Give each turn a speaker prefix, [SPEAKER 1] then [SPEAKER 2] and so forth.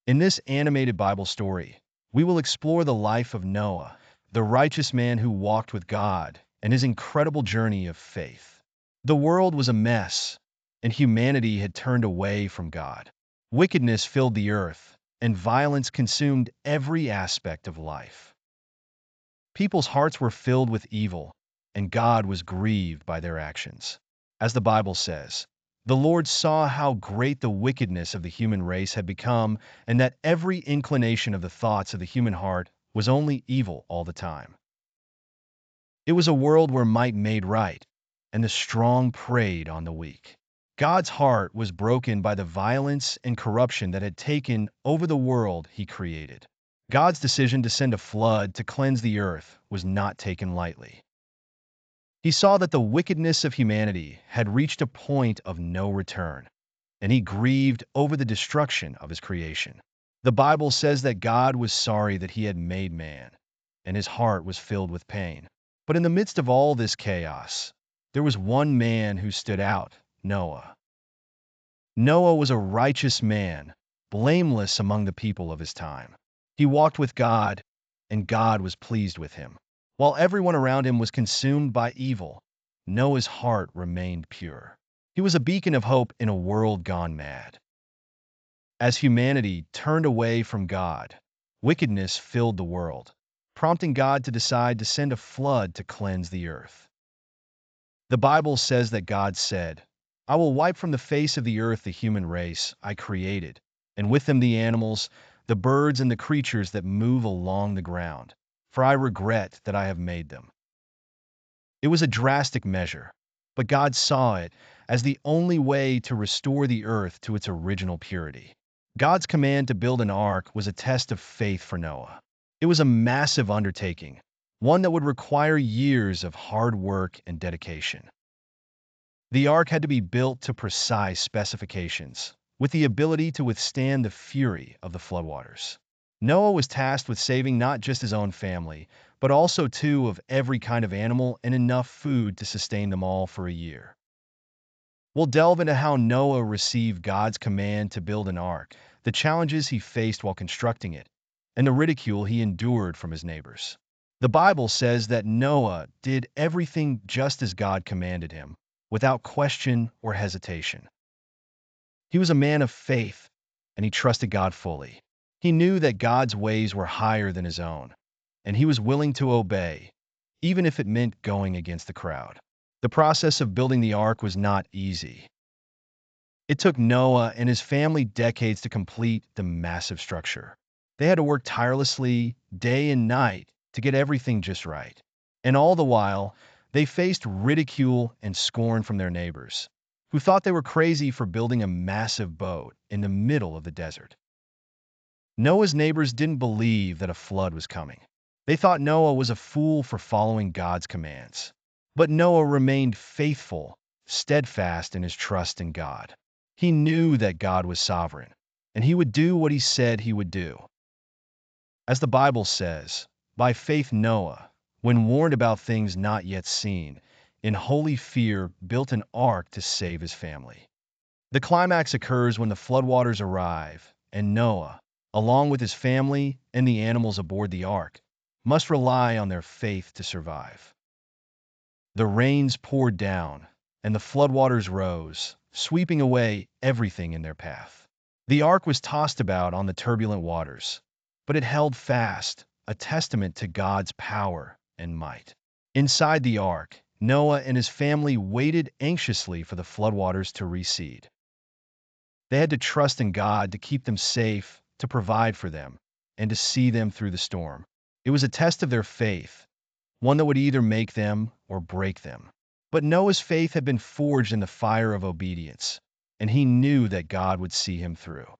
[SPEAKER 1] In this animated Bible story, we will explore the life of Noah, the righteous man who walked with God, and his incredible journey of faith. The world was a mess, and humanity had turned away from God. Wickedness filled the earth, and violence consumed every aspect of life. People's hearts were filled with evil, and God was grieved by their actions. As the Bible says, the Lord saw how great the wickedness of the human race had become, and that every inclination of the thoughts of the human heart was only evil all the time. It was a world where might made right, and the strong preyed on the weak. God's heart was broken by the violence and corruption that had taken over the world he created. God's decision to send a flood to cleanse the earth was not taken lightly. He saw that the wickedness of humanity had reached a point of no return, and he grieved over the destruction of his creation. The Bible says that God was sorry that he had made man, and his heart was filled with pain. But in the midst of all this chaos, there was one man who stood out, Noah. Noah was a righteous man, blameless among the people of his time. He walked with God, and God was pleased with him. While everyone around him was consumed by evil, Noah's heart remained pure. He was a beacon of hope in a world gone mad. As humanity turned away from God, wickedness filled the world, prompting God to decide to send a flood to cleanse the earth. The Bible says that God said, "I will wipe from the face of the earth the human race I created, and with them the animals, the birds, and the creatures that move along the ground, for I regret that I have made them." It was a drastic measure, but God saw it as the only way to restore the earth to its original purity. God's command to build an ark was a test of faith for Noah. It was a massive undertaking, one that would require years of hard work and dedication. The ark had to be built to precise specifications, with the ability to withstand the fury of the floodwaters. Noah was tasked with saving not just his own family, but also two of every kind of animal and enough food to sustain them all for a year. We'll delve into how Noah received God's command to build an ark, the challenges he faced while constructing it, and the ridicule he endured from his neighbors. The Bible says that Noah did everything just as God commanded him, without question or hesitation. He was a man of faith, and he trusted God fully. He knew that God's ways were higher than his own, and he was willing to obey, even if it meant going against the crowd. The process of building the ark was not easy. It took Noah and his family decades to complete the massive structure. They had to work tirelessly, day and night, to get everything just right. And all the while, they faced ridicule and scorn from their neighbors, who thought they were crazy for building a massive boat in the middle of the desert. Noah's neighbors didn't believe that a flood was coming. They thought Noah was a fool for following God's commands. But Noah remained faithful, steadfast in his trust in God. He knew that God was sovereign, and he would do what he said he would do. As the Bible says, by faith Noah, when warned about things not yet seen, in holy fear built an ark to save his family. The climax occurs when the floodwaters arrive, and Noah, along with his family and the animals aboard the ark, must rely on their faith to survive. The rains poured down, and the floodwaters rose, sweeping away everything in their path. The ark was tossed about on the turbulent waters, but it held fast, a testament to God's power and might. Inside the ark, Noah and his family waited anxiously for the floodwaters to recede. They had to trust in God to keep them safe, to provide for them, and to see them through the storm. It was a test of their faith, one that would either make them or break them. But Noah's faith had been forged in the fire of obedience, and he knew that God would see him through.